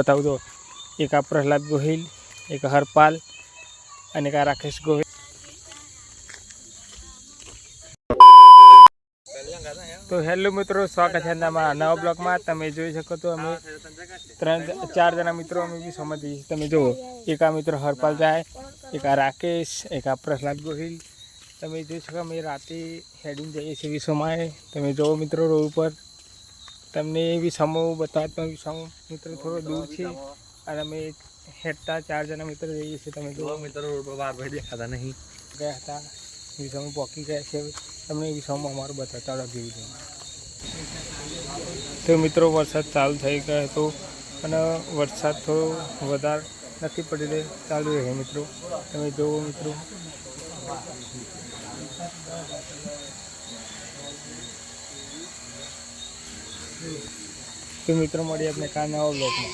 बताऊँ तो एक आ प्रहलाद गोहिल, एक हरपाल અને એક આ રાકેશ ગોહિલ। तो हेलो मित्रों, स्वागत है नवा ब्लॉग में। तमे જોઈ શકો तो अमे 3-4 जना मित्रों अमे भी समझी। तमे जो एक आ मित्र हरपाल जाए, एक आ राकेश, एक आ प्रहलाद गोहिल। तमे જોઈ શકો अमे राते हेडिंग जाइए छे विश्वमाए। तमे जो मित्रों रोड पर तमने विश्वमा बताता। विश्वमा मित्र थोड़ा दूर छे और अमे हेडता 4 जना मित्र जाइए छे। तमे जो मित्र रोड पर बार भाई देखाता नहीं गया था, विश्वमा पॉकी गया छे। तमने विश्वमा अमारू बताता लगी। तो मित्रों वरसाद चालू थई गयो तो अने वरसाद थोड़ो वधारे नहीं पड़ी रहे, चालू रहे मित्रों। तमे जो मित्रों तो मित्रों मळीए आपणे काल नवा ब्लॉग में।